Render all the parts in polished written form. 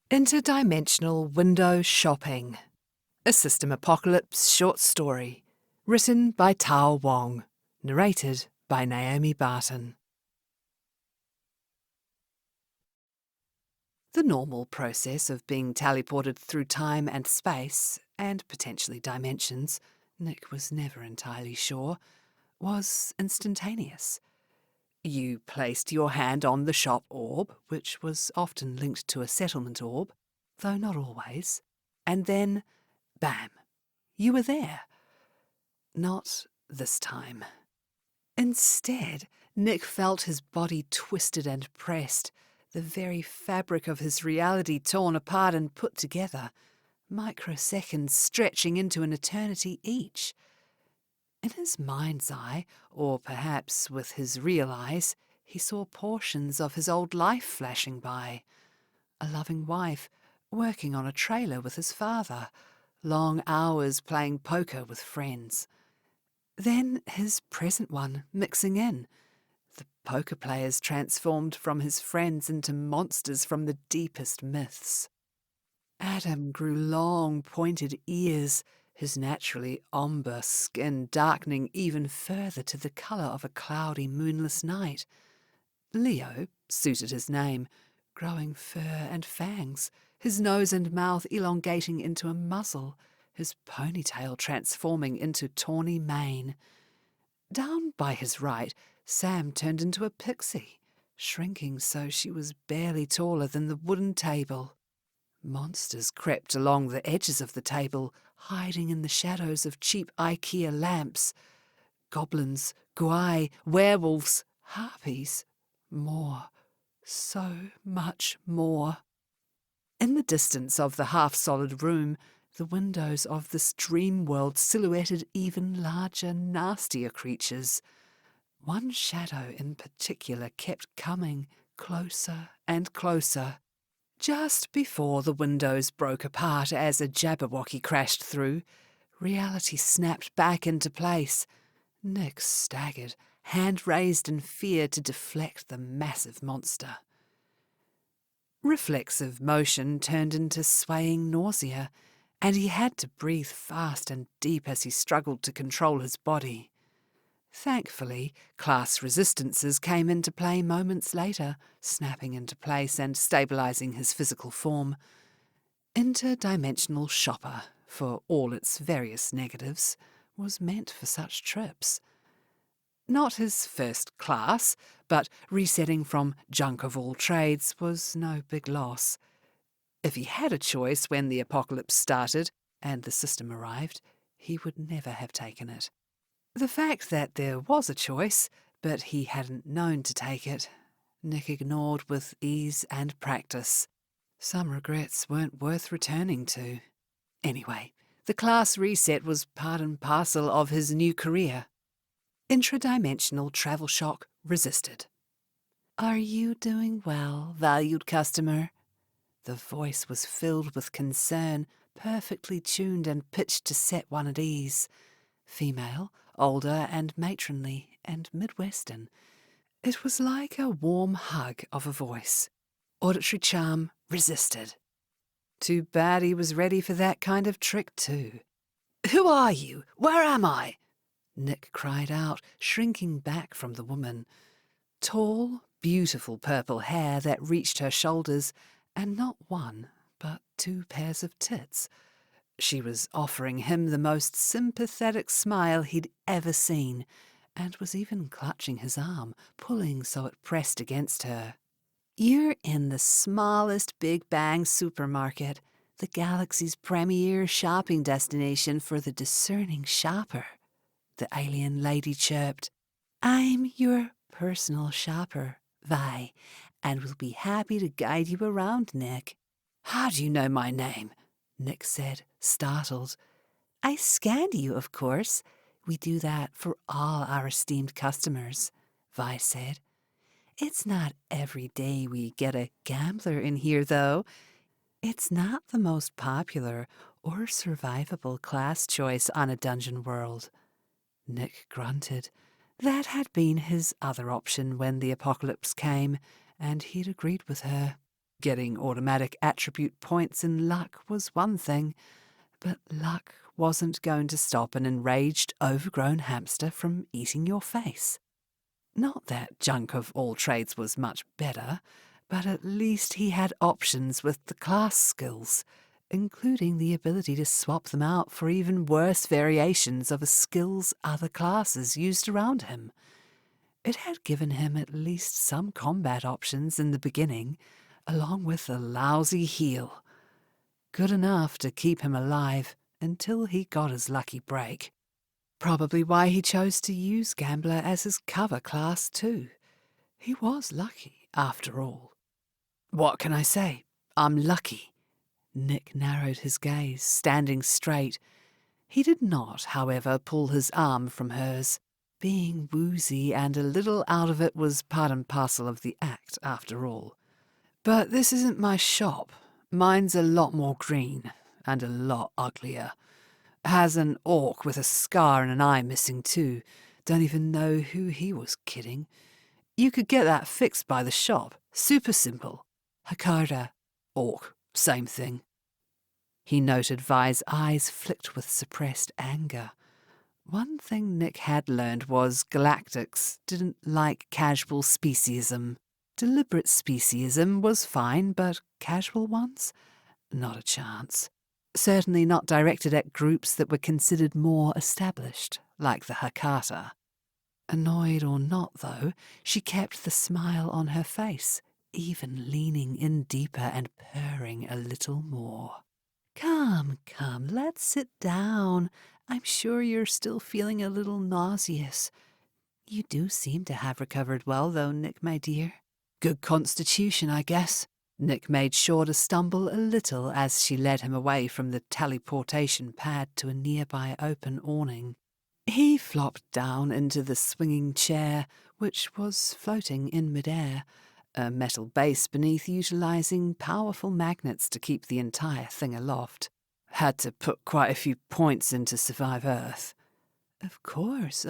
Interdimensional Window Shopping, a System Apocalypse short story, written by Tao Wong, narrated by Naomi Barton. The normal process of being teleported through time and space, and potentially dimensions, Nick was never entirely sure, was instantaneous. You placed your hand on the shop orb, which was often linked to a settlement orb, though not always, and then, bam, you were there. Not this time. Instead, Nick felt his body twisted and pressed, the very fabric of his reality torn apart and put together, microseconds stretching into an eternity each. In his mind's eye, or perhaps with his real eyes, he saw portions of his old life flashing by. A loving wife, working on a trailer with his father, long hours playing poker with friends. Then his present one mixing in. The poker players transformed from his friends into monsters from the deepest myths. Adam grew long, pointed ears, his naturally ombre skin darkening even further to the colour of a cloudy, moonless night. Leo suited his name, growing fur and fangs, his nose and mouth elongating into a muzzle, his ponytail transforming into tawny mane. Down by his right, Sam turned into a pixie, shrinking so she was barely taller than the wooden table. Monsters crept along the edges of the table, hiding in the shadows of cheap IKEA lamps. Goblins, gwai, werewolves, harpies. More. So much more. In the distance of the half-solid room, the windows of this dream world silhouetted even larger, nastier creatures. One shadow in particular kept coming closer and closer. Just before the windows broke apart as a Jabberwocky crashed through, reality snapped back into place. Nick staggered, hand raised in fear to deflect the massive monster. Reflexive motion turned into swaying nausea, and he had to breathe fast and deep as he struggled to control his body. Thankfully, class resistances came into play moments later, snapping into place and stabilising his physical form. Interdimensional shopper, for all its various negatives, was meant for such trips. Not his first class, but resetting from junk of all trades was no big loss. If he had a choice when the apocalypse started and the system arrived, he would never have taken it. The fact that there was a choice, but he hadn't known to take it, Nick ignored with ease and practice. Some regrets weren't worth returning to. Anyway, the class reset was part and parcel of his new career. Intradimensional travel shock resisted. "Are you doing well, valued customer?" The voice was filled with concern, perfectly tuned and pitched to set one at ease. Female, older and matronly and Midwestern. It was like a warm hug of a voice. Auditory charm resisted. Too bad he was ready for that kind of trick too. "Who are you? Where am I?" Nick cried out, shrinking back from the woman. Tall, beautiful purple hair that reached her shoulders, and not one, but 2 pairs of tits. She was offering him the most sympathetic smile he'd ever seen, and was even clutching his arm, pulling so it pressed against her. "You're in the smallest Big Bang supermarket, the galaxy's premier shopping destination for the discerning shopper," the alien lady chirped. "I'm your personal shopper, Vi, and will be happy to guide you around, Nick." "How do you know my name?" Nick said, startled. "I scanned you, of course. We do that for all our esteemed customers," Vi said. "It's not every day we get a gambler in here, though. It's not the most popular or survivable class choice on a dungeon world." Nick grunted. That had been his other option when the apocalypse came, and he'd agreed with her. Getting automatic attribute points in luck was one thing, but luck wasn't going to stop an enraged, overgrown hamster from eating your face. Not that 𝗓𝗂𝒊𝒆𝒏𝒔𝒊𝒂𝒍 was much better, but at least he had options with the class skills, including the ability to swap them out for even worse variations of a skill's other classes used around him. It had given him at least some combat options in the beginning, along with a lousy heal. Good enough to keep him alive until he got his lucky break. Probably why he chose to use Gambler as his cover class too. He was lucky, after all. What can I say? I'm lucky. Nick narrowed his gaze, standing straight. He did not, however, pull his arm from hers. Being woozy and a little out of it was part and parcel of the act, after all. But this isn't my shop. Mine's a lot more green, and a lot uglier. Has an orc with a scar and an eye missing too. Don't even know who he was kidding. You could get that fixed by the shop. Super simple. 𝗪𝗃𝗲, orc, same thing. He noted Vi's eyes flicked with suppressed anger. One thing Nick had learned was galactics didn't like casual speciesism. Deliberate speciesism was fine, but casual ones? Not a chance. Certainly not directed at groups that were considered more established, like the 𝗪𝗃𝗲. Annoyed or not, though, she kept the smile on her face, even leaning in deeper and purring a little more. Come, let's sit down. I'm sure you're still feeling a little nauseous. You do seem to have recovered well, though, Nick, my dear. Good constitution, I guess. Nick made sure to stumble a little as she led him away from the teleportation pad to a nearby open awning. He flopped down into the swinging chair, which was floating in midair, a metal base beneath utilizing powerful magnets to keep the entire thing aloft. Had to put quite a few points in to survive Earth. Of course.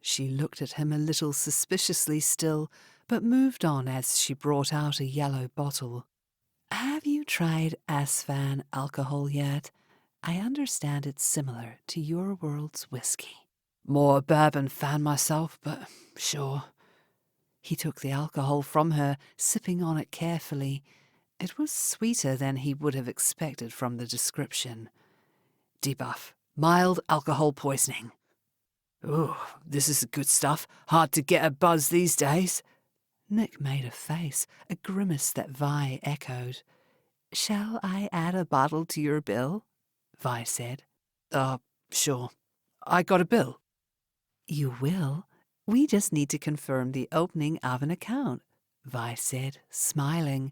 She looked at him a little suspiciously still, but moved on as she brought out a yellow bottle. Have you tried Asfan alcohol yet? I understand it's similar to your world's whiskey. More a bourbon fan myself, but sure. He took the alcohol from her, sipping on it carefully. It was sweeter than he would have expected from the description. Debuff. Mild alcohol poisoning. Ooh, this is good stuff. Hard to get a buzz these days. Nick made a face, a grimace that Vi echoed. Shall I add a bottle to your bill? Vi said. Sure. I got a bill. You will. We just need to confirm the opening of an account, Vi said, smiling.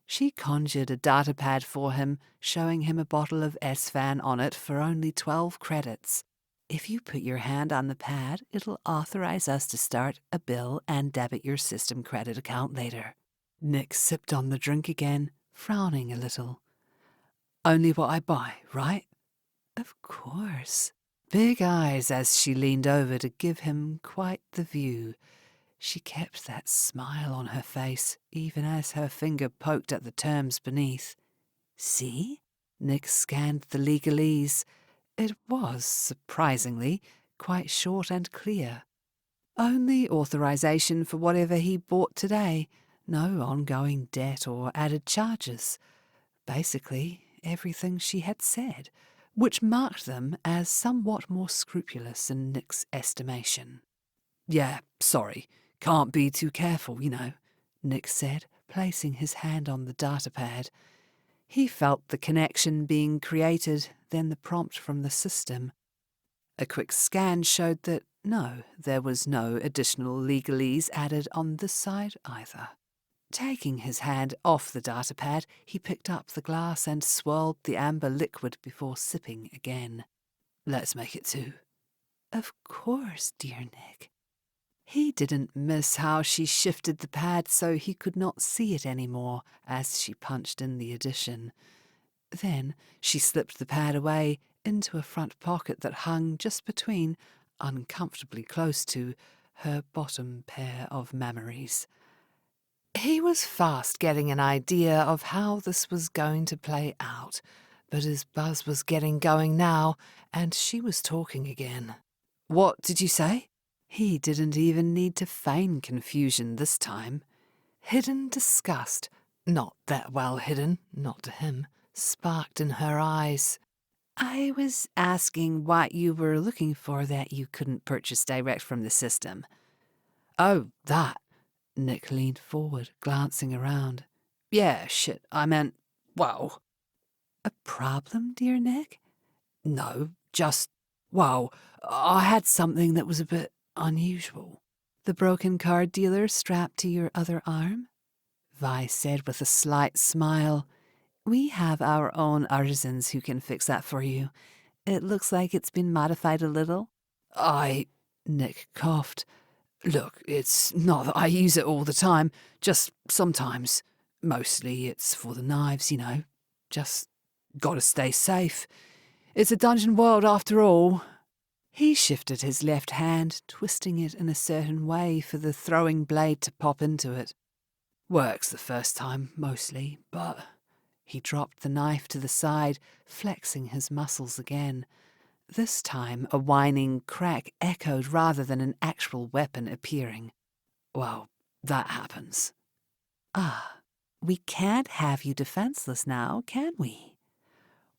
She conjured a data pad for him, showing him a bottle of Asfan on it for only 12 credits. If you put your hand on the pad, it'll authorize us to start a bill and debit your system credit account later. Nick sipped on the drink again, frowning a little. Only what I buy, right? Of course. Big eyes as she leaned over to give him quite the view. She kept that smile on her face, even as her finger poked at the terms beneath. See? Nick scanned the legalese. It was, surprisingly, quite short and clear. Only authorization for whatever he bought today. No ongoing debt or added charges. Basically, everything she had said, which marked them as somewhat more scrupulous in Nick's estimation. Yeah, sorry. Can't be too careful, you know, Nick said, placing his hand on the datapad. He felt the connection being created, then the prompt from the system. A quick scan showed that no, there was no additional legalese added on this side either. Taking his hand off the datapad, he picked up the glass and swirled the amber liquid before sipping again. Let's make it two. Of course, dear Nick. He didn't miss how she shifted the pad so he could not see it anymore as she punched in the addition. Then she slipped the pad away into a front pocket that hung just between, uncomfortably close to, her bottom pair of memories. He was fast getting an idea of how this was going to play out, but his buzz was getting going now, and she was talking again. "What did you say?" He didn't even need to feign confusion this time. Hidden disgust, not that well hidden, not to him, sparked in her eyes. "I was asking what you were looking for that you couldn't purchase direct from the system." "Oh, that." Nick leaned forward, glancing around. "Yeah, shit, I meant, well." "A problem, dear Nick?" "No, just, well, I had something that was a bit unusual." "The broken card dealer strapped to your other arm?" Vi said with a slight smile. "We have our own artisans who can fix that for you. It looks like it's been modified a little." Nick coughed. "Look, it's not that I use it all the time, just sometimes. Mostly it's for the knives, you know. Just gotta stay safe. It's a dungeon world after all." He shifted his left hand, twisting it in a certain way for the throwing blade to pop into it. "Works the first time, mostly, but..." He dropped the knife to the side, flexing his muscles again. This time a whining crack echoed rather than an actual weapon appearing. "Well, that happens." "Ah, we can't have you defenseless now, can we?"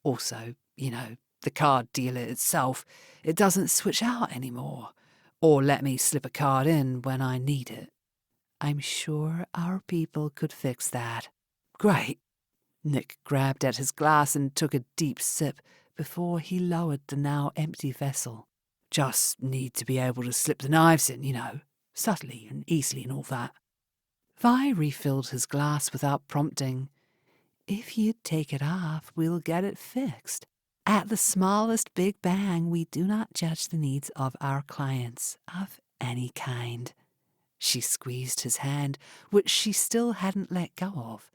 "Also, you know, the card dealer itself, it doesn't switch out anymore, or let me slip a card in when I need it." "I'm sure our people could fix that." "Great." Nick grabbed at his glass and took a deep sip before he lowered the now empty vessel. "Just need to be able to slip the knives in, you know, subtly and easily and all that." Vi refilled his glass without prompting. "If you'd take it off, we'll get it fixed. At the smallest big bang, we do not judge the needs of our clients, of any kind." She squeezed his hand, which she still hadn't let go of,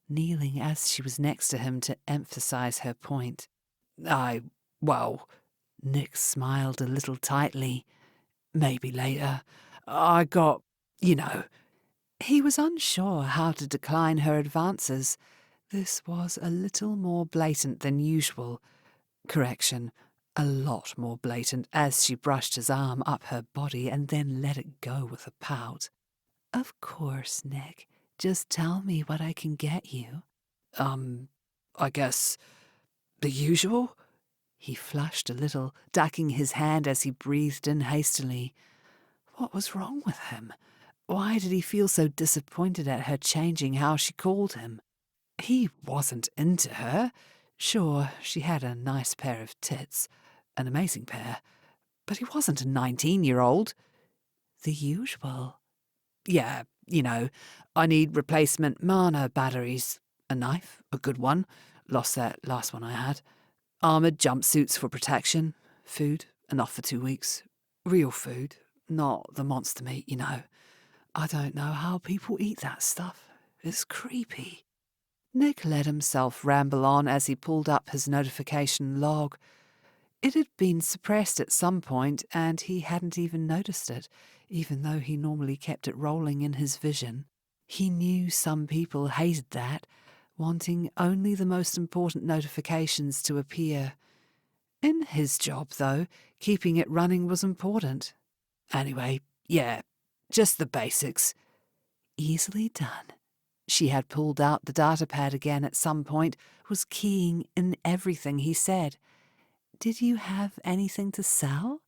kneeling as she was next to him to emphasize her point. Well, Nick smiled a little tightly. "Maybe later. I got, you know." He was unsure how to decline her advances. This was a little more blatant than usual. Correction, a lot more blatant, as she brushed his arm up her body and then let it go with a pout. "Of course, Nick. Just tell me what I can get you." I guess the usual?" He flushed a little, ducking his hand as he breathed in hastily. What was wrong with him? Why did he feel so disappointed at her changing how she called him? He wasn't into her. Sure, she had a nice pair of tits, an amazing pair, but he wasn't a 19-year-old. "The usual." "Yeah, you know, I need replacement mana batteries. A knife, a good one. Lost that last one I had. Armoured jumpsuits for protection. Food, enough for 2 weeks. Real food, not the monster meat, you know. I don't know how people eat that stuff. It's creepy." Nick let himself ramble on as he pulled up his notification log. It had been suppressed at some point, and he hadn't even noticed it, even though he normally kept it rolling in his vision. He knew some people hated that, wanting only the most important notifications to appear. In his job, though, keeping it running was important. Anyway, yeah, just the basics. Easily done. She had pulled out the datapad again at some point, was keying in everything he said. "Did you have anything to sell?"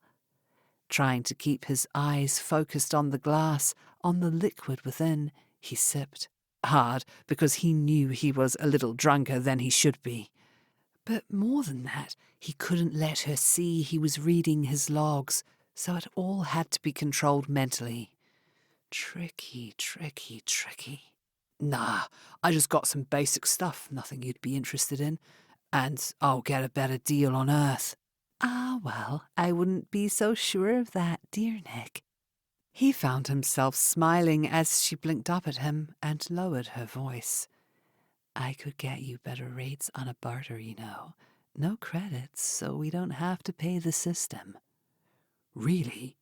Trying to keep his eyes focused on the glass, on the liquid within, he sipped. Hard, because he knew he was a little drunker than he should be. But more than that, he couldn't let her see he was reading his logs, so it all had to be controlled mentally. Tricky, tricky, tricky. Nah, I just got some basic stuff, nothing you'd be interested in. And I'll get a better deal on Earth. Ah, well, I wouldn't be so sure of that, dear Nick. He found himself smiling as she blinked up at him and lowered her voice. "I could get you better rates on a barter, you know. No credits, so we don't have to pay the system." "Really?"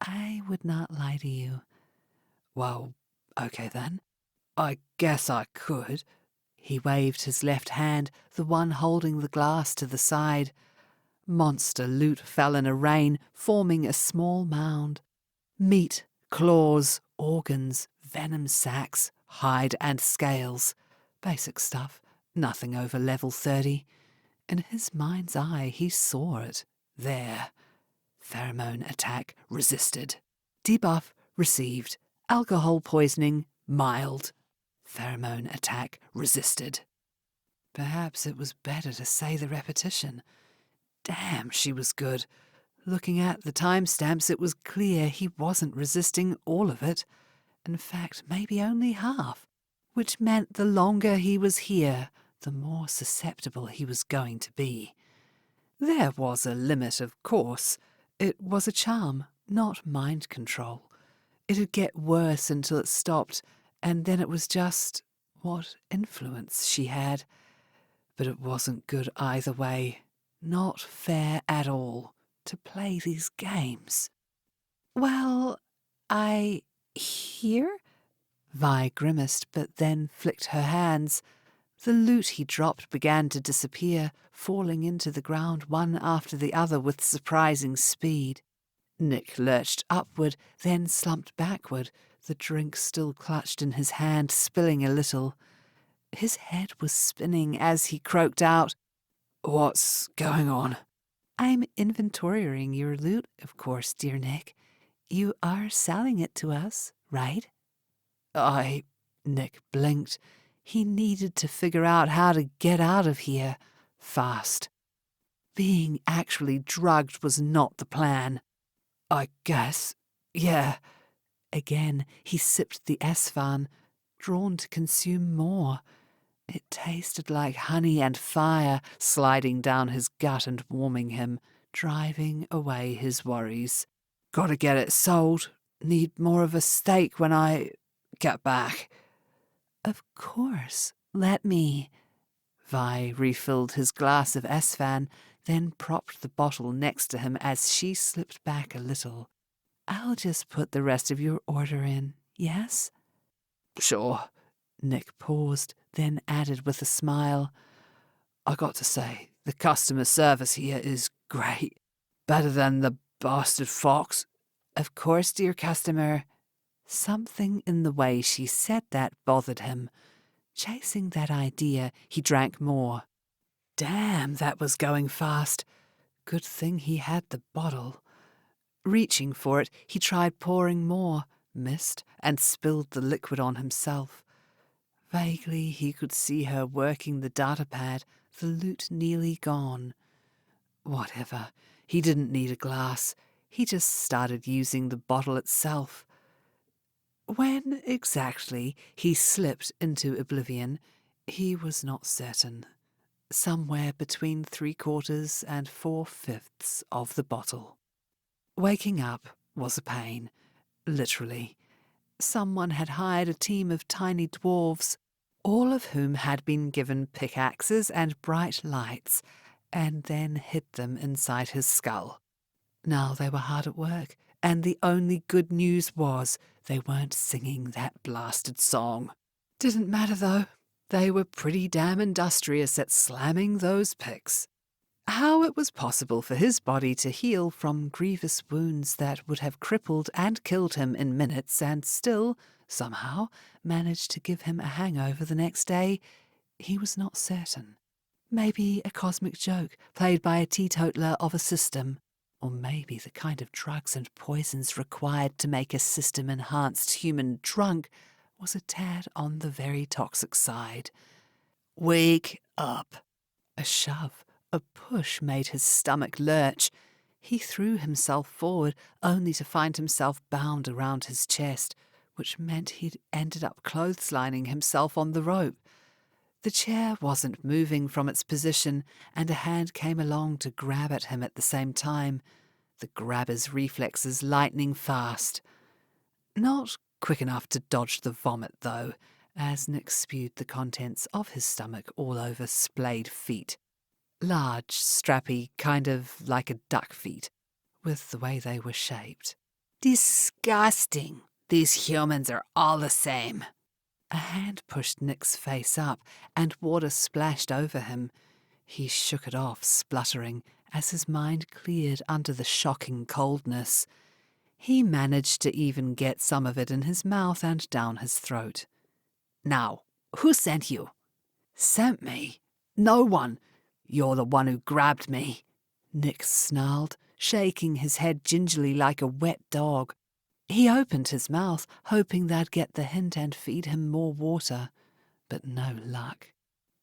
"I would not lie to you." "Well, okay then." I guess I could. He waved his left hand, the one holding the glass to the side. Monster loot fell in a rain, forming a small mound. Meat, claws, organs, venom sacs, hide and scales. Basic stuff, nothing over level 30. In his mind's eye, he saw it. There. Pheromone attack resisted. Debuff received. Alcohol poisoning mild. Pheromone attack resisted. Perhaps it was better to say the repetition. Damn, she was good. Looking at the timestamps, it was clear he wasn't resisting all of it. In fact, maybe only half, which meant the longer he was here, the more susceptible he was going to be. There was a limit, of course. It was a charm, not mind control. It'd get worse until it stopped, and then it was just what influence she had. But it wasn't good either way. Not fair at all to play these games. Well, I hear? Vi grimaced, but then flicked her hands. The loot he dropped began to disappear, falling into the ground one after the other with surprising speed. Nick lurched upward, then slumped backward, the drink still clutched in his hand, spilling a little. His head was spinning as he croaked out, "What's going on?" I'm inventorying your loot, of course, dear Nick. You are selling it to us, right? Nick blinked. He needed to figure out how to get out of here fast. Being actually drugged was not the plan. I guess, yeah. Again, he sipped the 𝗪𝒏𝒂𝒂𝒊𝒏𝒅𝒐𝒂𝒍, drawn to consume more. It tasted like honey and fire sliding down his gut and warming him, driving away his worries. Gotta get it sold. Need more of a steak when I get back. Of course. Let me. Vi refilled his glass of 𝗪𝒏𝒂𝒂𝒊𝒏𝒅𝒐𝒂𝒂, then propped the bottle next to him as she slipped back a little. I'll just put the rest of your order in, yes? Sure. Nick paused, then added with a smile, I got to say, the customer service here is great. Better than the bastard fox. Of course, dear customer. Something in the way she said that bothered him. Chasing that idea, he drank more. Damn, that was going fast. Good thing he had the bottle. Reaching for it, he tried pouring more, missed, and spilled the liquid on himself. Vaguely, he could see her working the data pad, the loot nearly gone. Whatever. He didn't need a glass. He just started using the bottle itself. When exactly he slipped into oblivion, he was not certain. Somewhere between 3/4 and 4/5 of the bottle. Waking up was a pain, literally. Someone had hired a team of tiny dwarves, all of whom had been given pickaxes and bright lights, and then hid them inside his skull. Now they were hard at work, and the only good news was they weren't singing that blasted song. Didn't matter, though. They were pretty damn industrious at slamming those picks. How it was possible for his body to heal from grievous wounds that would have crippled and killed him in minutes and still, somehow, managed to give him a hangover the next day, he was not certain. Maybe a cosmic joke played by a teetotaler of a system, or maybe the kind of drugs and poisons required to make a system-enhanced human drunk was a tad on the very toxic side. Wake up. A shove, a push made his stomach lurch. He threw himself forward, only to find himself bound around his chest, which meant he'd ended up clotheslining himself on the rope. The chair wasn't moving from its position, and a hand came along to grab at him at the same time, the grabber's reflexes lightning fast. Not quick enough to dodge the vomit, though, as Nick spewed the contents of his stomach all over splayed feet. Large, strappy, kind of like a duck feet, with the way they were shaped. Disgusting. These humans are all the same. A hand pushed Nick's face up, and water splashed over him. He shook it off, spluttering, as his mind cleared under the shocking coldness. He managed to even get some of it in his mouth and down his throat. "Now, who sent you?" "Sent me? No one. You're the one who grabbed me," Nick snarled, shaking his head gingerly like a wet dog. He opened his mouth, hoping they'd get the hint and feed him more water, but no luck.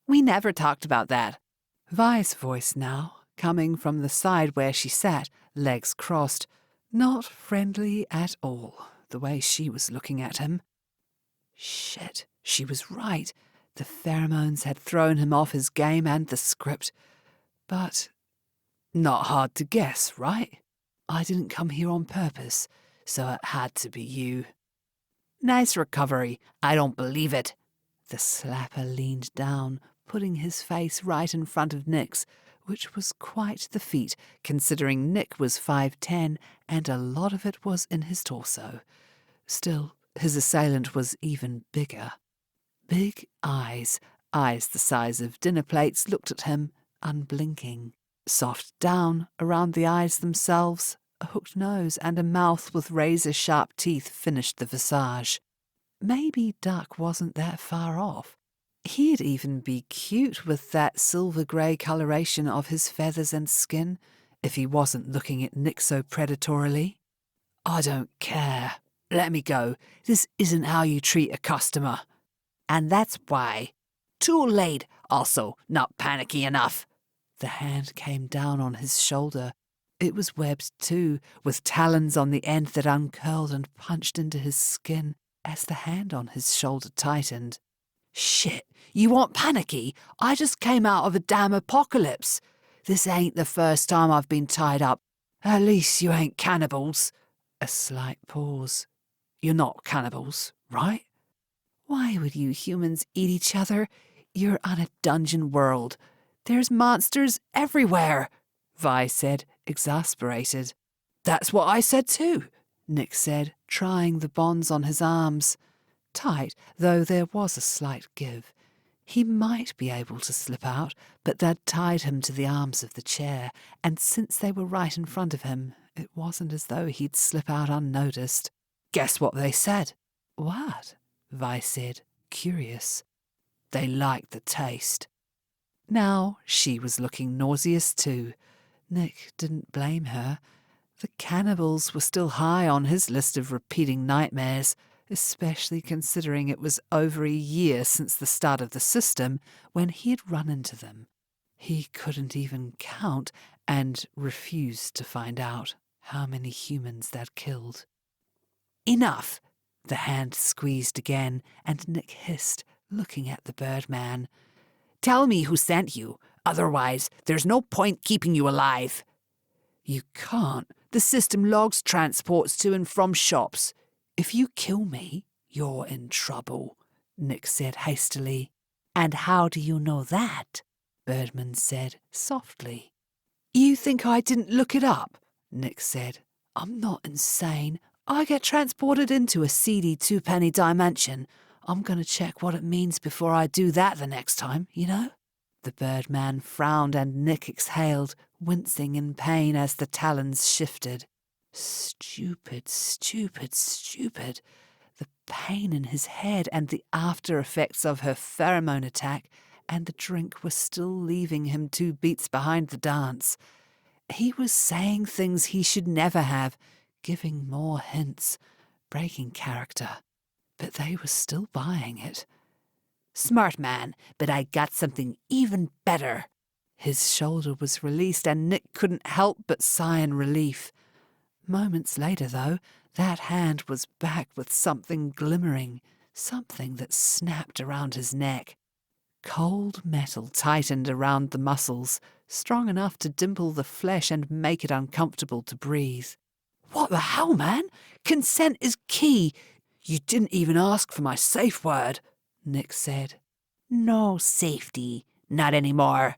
"We never talked about that." Vi's voice now, coming from the side where she sat, legs crossed, not friendly at all, the way she was looking at him. Shit, she was right. The pheromones had thrown him off his game and the script. But not hard to guess, right? I didn't come here on purpose, so it had to be you. "Nice recovery. I don't believe it." The slapper leaned down, putting his face right in front of Nick's, which was quite the feat, considering Nick was 5'10", and a lot of it was in his torso. Still, his assailant was even bigger. Big eyes the size of dinner plates, looked at him, unblinking. Soft down around the eyes themselves, a hooked nose and a mouth with razor-sharp teeth finished the visage. Maybe Duck wasn't that far off. He'd even be cute with that silver-grey coloration of his feathers and skin, if he wasn't looking at Nick so predatorily. "I don't care. Let me go. This isn't how you treat a customer." "And that's why. Too late, also not panicky enough." The hand came down on his shoulder. It was webbed too, with talons on the end that uncurled and punched into his skin as the hand on his shoulder tightened. "Shit, you want panicky? I just came out of a damn apocalypse. This ain't the first time I've been tied up. At least you ain't cannibals." A slight pause. "You're not cannibals, right?" "Why would you humans eat each other? You're on a dungeon world. There's monsters everywhere," Vi said, exasperated. "That's what I said too," Nick said, trying the bonds on his arms. Tight, though there was a slight give. He might be able to slip out, but they'd tied him to the arms of the chair, and since they were right in front of him, it wasn't as though he'd slip out unnoticed. "Guess what they said?" "What?" Vi said, curious. "They liked the taste." Now she was looking nauseous too. Nick didn't blame her. The cannibals were still high on his list of repeating nightmares, especially considering it was over a year since the start of the system when he had run into them. He couldn't even count and refused to find out how many humans they'd killed. "Enough." The hand squeezed again, and Nick hissed, looking at the Birdman. "Tell me who sent you. Otherwise, there's no point keeping you alive." "You can't. The system logs transports to and from shops. If you kill me, you're in trouble," Nick said hastily. "And how do you know that?" Birdman said softly. "You think I didn't look it up?" Nick said. "I'm not insane. I get transported into a seedy two-penny dimension. I'm going to check what it means before I do that the next time, you know?" The Birdman frowned and Nick exhaled, wincing in pain as the talons shifted. Stupid, stupid, stupid. The pain in his head and the after effects of her pheromone attack and the drink were still leaving him 2 beats behind the dance. He was saying things he should never have, giving more hints, breaking character. But they were still buying it. "Smart man, but I got something even better." His shoulder was released and Nick couldn't help but sigh in relief. Moments later, though, that hand was back with something glimmering, something that snapped around his neck. Cold metal tightened around the muscles, strong enough to dimple the flesh and make it uncomfortable to breathe. "What the hell, man? Consent is key." "You didn't even ask for my safe word," Nick said. "No safety. Not anymore."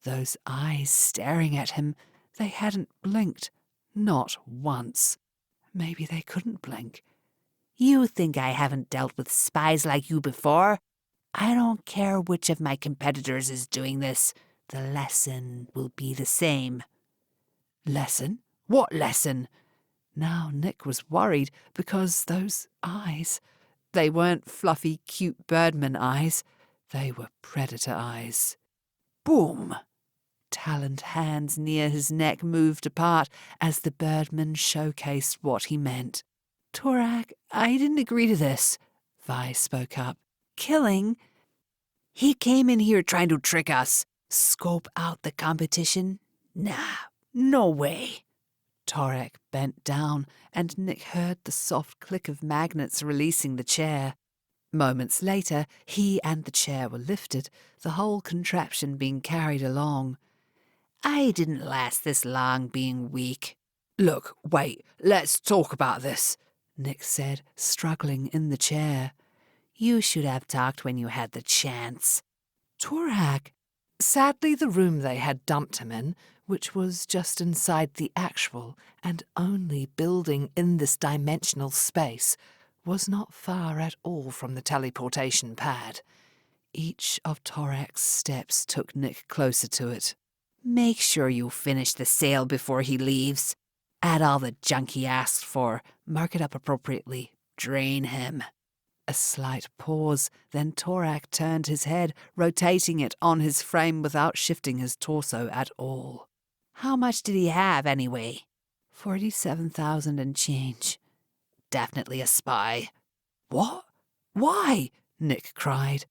Those eyes staring at him, they hadn't blinked. Not once. Maybe they couldn't blink. You think I haven't dealt with spies like you before? I don't care which of my competitors is doing this. The lesson will be the same. Lesson? What lesson? Now Nick was worried because those eyes, they weren't fluffy, cute birdman eyes. They were predator eyes. Boom! Taloned hands near his neck moved apart as the birdman showcased what he meant. Torak, I didn't agree to this, 𝗏 spoke up. Killing? He came in here trying to trick us. Scope out the competition? Nah, no way. Torak bent down, and Nick heard the soft click of magnets releasing the chair. Moments later, he and the chair were lifted, the whole contraption being carried along. I didn't last this long being weak. Look, wait, let's talk about this, Nick said, struggling in the chair. You should have talked when you had the chance. Torak. Sadly, the room they had dumped him in, which was just inside the actual and only building in this dimensional space, was not far at all from the teleportation pad. Each of Torak's steps took Nick closer to it. Make sure you finish the sale before he leaves. Add all the junk he asked for, mark it up appropriately, drain him. A slight pause, then Torak turned his head, rotating it on his frame without shifting his torso at all. How much did he have, anyway? 47,000 and change. Definitely a spy. What? Why? Nick cried.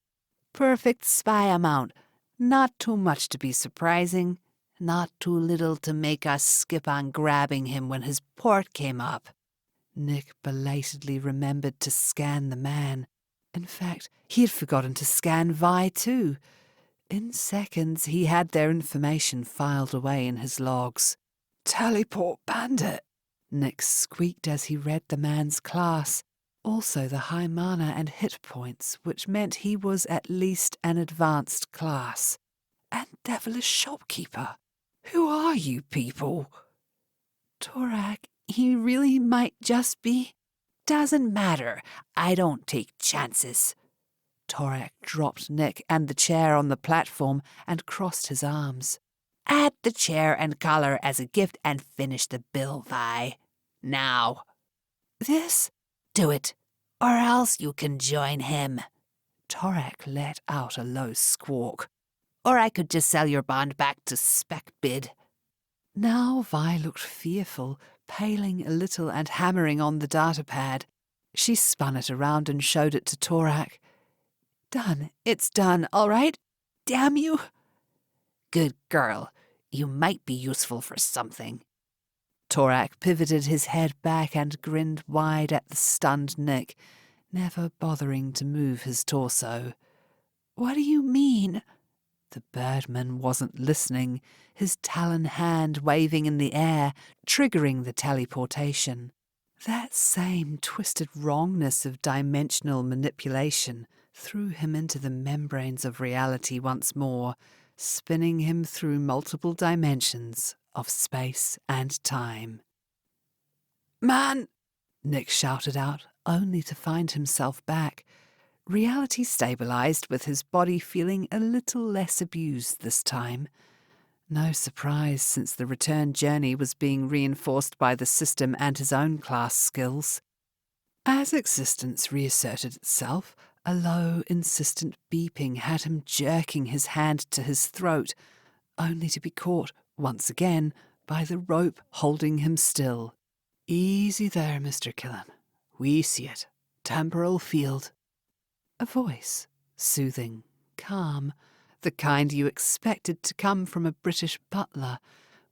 Perfect spy amount. Not too much to be surprising, not too little to make us skip on grabbing him when his port came up. Nick belatedly remembered to scan the man. In fact, he had forgotten to scan 𝒏 too. In seconds, he had their information filed away in his logs. Teleport bandit, Nick squeaked as he read the man's class. Also the high mana and hit points, which meant he was at least an advanced class. And devilish shopkeeper. Who are you people? Torak, he really might just be. Doesn't matter. I don't take chances. Torak dropped Nick and the chair on the platform and crossed his arms. Add the chair and collar as a gift and finish the bill, 𝒏. Now. This? Do it, or else you can join him. Torak let out a low squawk. Or I could just sell your bond back to spec bid. Now 𝒏 looked fearful, paling a little and hammering on the data pad. She spun it around and showed it to Torak. Done. It's done, all right? Damn you. Good girl. You might be useful for something. Torak pivoted his head back and grinned wide at the stunned Nick, never bothering to move his torso. What do you mean? The birdman wasn't listening, his talon hand waving in the air, triggering the teleportation. That same twisted wrongness of dimensional manipulation threw him into the membranes of reality once more, spinning him through multiple dimensions of space and time. Man! Nick shouted out, only to find himself back. Reality stabilized, with his body feeling a little less abused this time. No surprise, since the return journey was being reinforced by the system and his own class skills. As existence reasserted itself, a low, insistent beeping had him jerking his hand to his throat, only to be caught, once again, by the rope holding him still. Easy there, Mr. Killen. We see it. Temporal field. A voice, soothing, calm, the kind you expected to come from a British butler,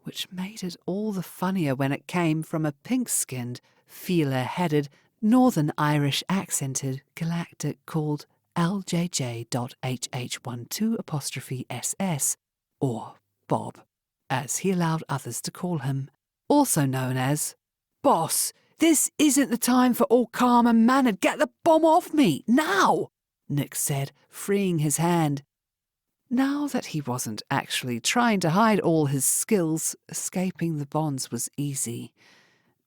which made it all the funnier when it came from a pink-skinned, feeler-headed, Northern Irish-accented galactic called 𝑙𝗟𝗟12''SS, or Bob, as he allowed others to call him, also known as, Boss, this isn't the time for all calm and mannered. Get the bomb off me, now! Nick said, freeing his hand. Now that he wasn't actually trying to hide all his skills, escaping the bonds was easy.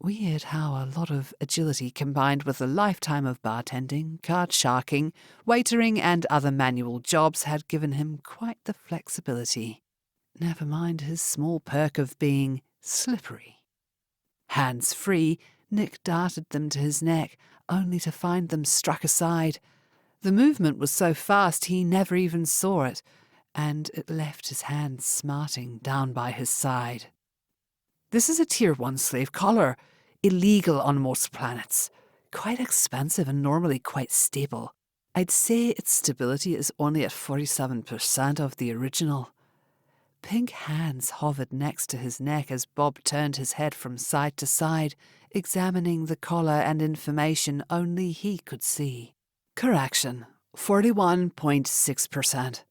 Weird how a lot of agility combined with a lifetime of bartending, card sharking, waitering and other manual jobs had given him quite the flexibility. Never mind his small perk of being slippery. Hands free, Nick darted them to his neck, only to find them struck aside. The movement was so fast he never even saw it, and it left his hands smarting down by his side. This is a Tier 1 slave collar, illegal on most planets. Quite expensive and normally quite stable. I'd say its stability is only at 47% of the original. Pink hands hovered next to his neck as Bob turned his head from side to side, examining the collar and information only he could see. Correction, 41.6%.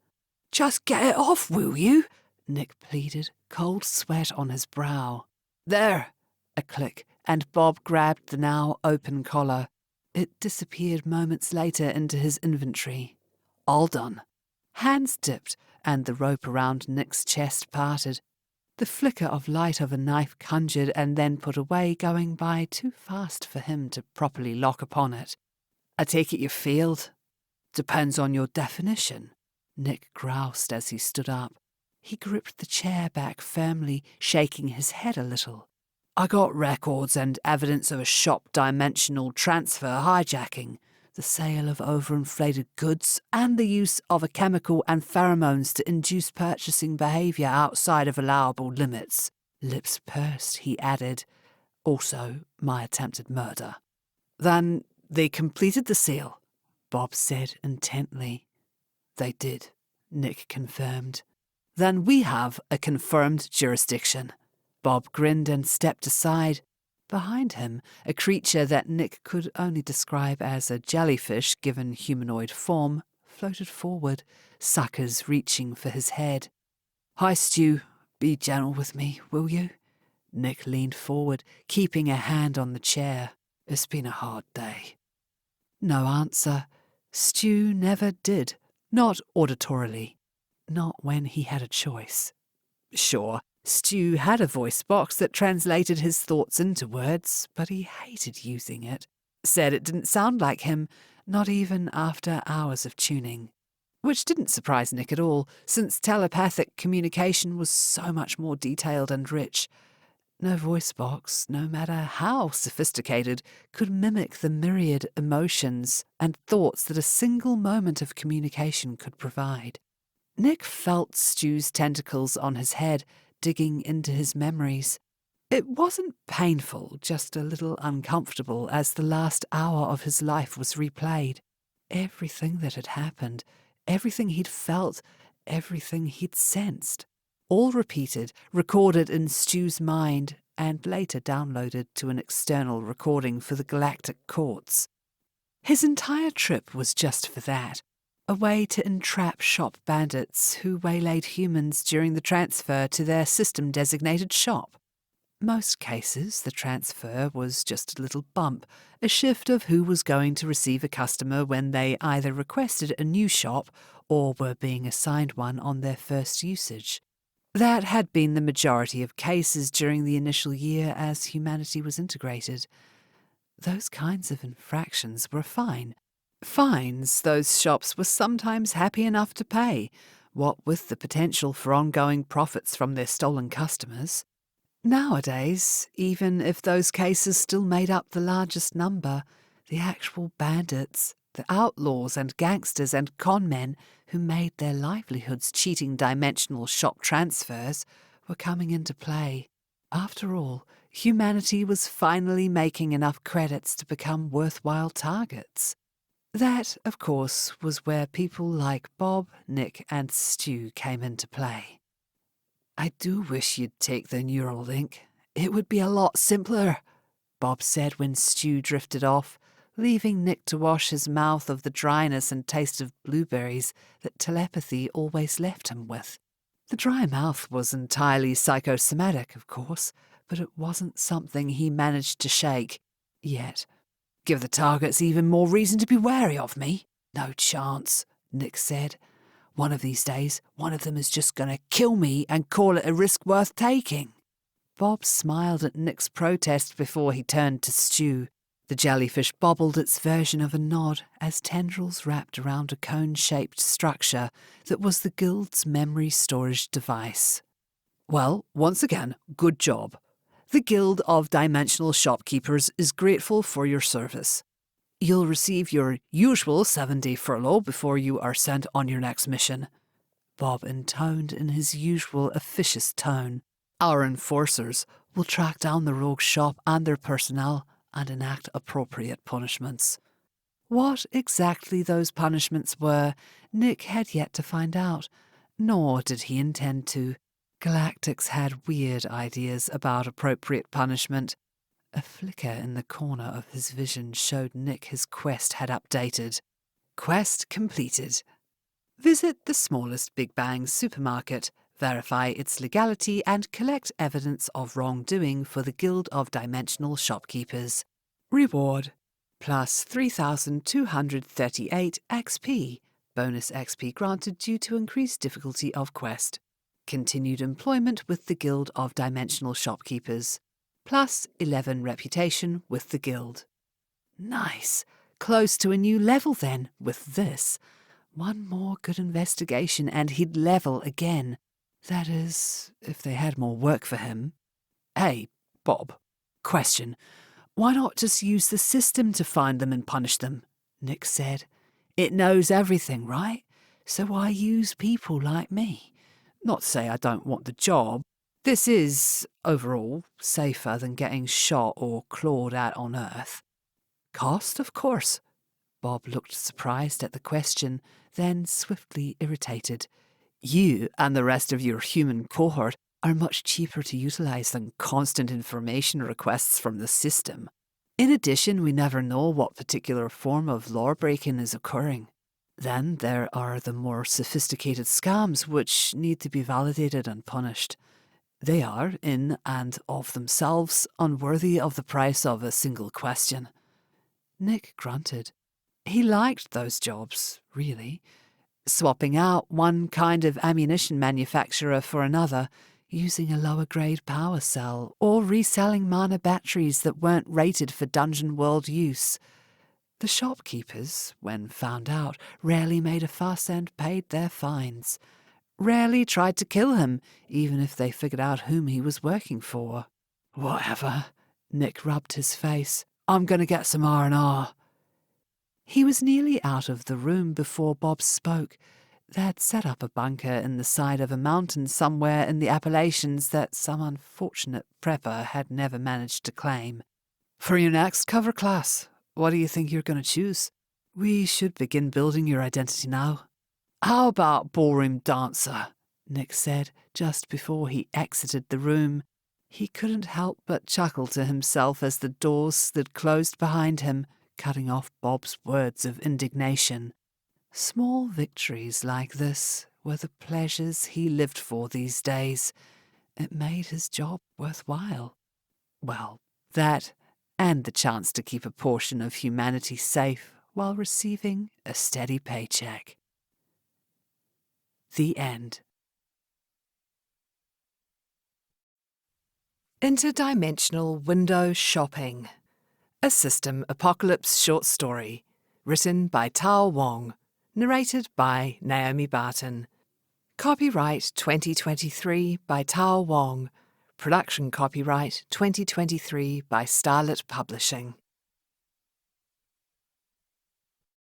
Just get it off, will you? Nick pleaded, cold sweat on his brow. There! A click, and Bob grabbed the now open collar. It disappeared moments later into his inventory. All done. Hands dipped, and the rope around Nick's chest parted. The flicker of light of a knife conjured and then put away, going by too fast for him to properly lock upon it. I take it you failed? Depends on your definition, Nick groused as he stood up. He gripped the chair back firmly, shaking his head a little. I got records and evidence of a shop-dimensional transfer hijacking, the sale of overinflated goods, and the use of a chemical and pheromones to induce purchasing behaviour outside of allowable limits. Lips pursed, he added. Also, my attempted murder. Then they completed the sale, Bob said intently. They did, Nick confirmed. Then we have a confirmed jurisdiction. Bob grinned and stepped aside. Behind him, a creature that Nick could only describe as a jellyfish given humanoid form floated forward, suckers reaching for his head. Hi, Stu. Be gentle with me, will you? Nick leaned forward, keeping a hand on the chair. It's been a hard day. No answer. Stu never did. Not auditorily. Not when he had a choice. Sure, Stu had a voice box that translated his thoughts into words, but he hated using it. Said it didn't sound like him, not even after hours of tuning. Which didn't surprise Nick at all, since telepathic communication was so much more detailed and rich. No voice box, no matter how sophisticated, could mimic the myriad emotions and thoughts that a single moment of communication could provide. Nick felt Stu's tentacles on his head, digging into his memories. It wasn't painful, just a little uncomfortable as the last hour of his life was replayed. Everything that had happened, everything he'd felt, everything he'd sensed. All repeated, recorded in Stu's mind, and later downloaded to an external recording for the galactic courts. His entire trip was just for that. A way to entrap shop bandits who waylaid humans during the transfer to their system-designated shop. Most cases, the transfer was just a little bump, a shift of who was going to receive a customer when they either requested a new shop or were being assigned one on their first usage. That had been the majority of cases during the initial year as humanity was integrated. Those kinds of infractions were fine. Fines those shops were sometimes happy enough to pay, what with the potential for ongoing profits from their stolen customers. Nowadays, even if those cases still made up the largest number, the actual bandits, the outlaws and gangsters and con-men who made their livelihoods cheating dimensional shop transfers were coming into play. After all, humanity was finally making enough credits to become worthwhile targets. That, of course, was where people like Bob, Nick, and Stu came into play. I do wish you'd take the neural link. It would be a lot simpler, Bob said when Stu drifted off, leaving Nick to wash his mouth of the dryness and taste of blueberries that telepathy always left him with. The dry mouth was entirely psychosomatic, of course, but it wasn't something he managed to shake. Yet. Give the targets even more reason to be wary of me. No chance, Nick said. One of these days, one of them is just going to kill me and call it a risk worth taking. Bob smiled at Nick's protest before he turned to stew. The jellyfish bobbled its version of a nod as tendrils wrapped around a cone-shaped structure that was the guild's memory storage device. Well, once again, good job. The Guild of Dimensional Shopkeepers is grateful for your service. You'll receive your usual 7-day furlough before you are sent on your next mission. Bob intoned in his usual officious tone. Our enforcers will track down the rogue shop and their personnel and enact appropriate punishments. What exactly those punishments were, Nick had yet to find out, nor did he intend to. Galactics had weird ideas about appropriate punishment. A flicker in the corner of his vision showed Nick his quest had updated. Quest completed. Visit the smallest Big Bang supermarket, verify its legality and collect evidence of wrongdoing for the Guild of Dimensional Shopkeepers. Reward: plus 3,238 XP. Bonus XP granted due to increased difficulty of quest. Continued employment with the Guild of Dimensional Shopkeepers. Plus 11 reputation with the Guild. Nice. Close to a new level then, with this. One more good investigation and he'd level again. That is, if they had more work for him. Hey, Bob. Question. Why not just use the system to find them and punish them? Nick said. It knows everything, right? So why use people like me? Not to say I don't want the job. This is, overall, safer than getting shot or clawed at on Earth. Cost, of course. Bob looked surprised at the question, then swiftly irritated. You and the rest of your human cohort are much cheaper to utilize than constant information requests from the system. In addition, we never know what particular form of law breaking is occurring. Then there are the more sophisticated scams which need to be validated and punished. They are, in and of themselves, unworthy of the price of a single question. Nick grunted. He liked those jobs, really. Swapping out one kind of ammunition manufacturer for another, using a lower-grade power cell, or reselling mana batteries that weren't rated for dungeon world use. The shopkeepers, when found out, rarely made a fuss and paid their fines. Rarely tried to kill him, even if they figured out whom he was working for. Whatever. Nick rubbed his face. I'm going to get some R&R. He was nearly out of the room before Bob spoke. They'd set up a bunker in the side of a mountain somewhere in the Appalachians that some unfortunate prepper had never managed to claim. For your next cover class, what do you think you're going to choose? We should begin building your identity now. How about ballroom dancer? Nick said just before he exited the room. He couldn't help but chuckle to himself as the doors slid closed behind him, cutting off Bob's words of indignation. Small victories like this were the pleasures he lived for these days. It made his job worthwhile. Well, that and the chance to keep a portion of humanity safe while receiving a steady paycheck. The end. Interdimensional Window Shopping. A System Apocalypse short story. Written by Tao Wong. Narrated by Naomi Barton. Copyright 2023 by Tao Wong. Production copyright 2023 by Starlit Publishing.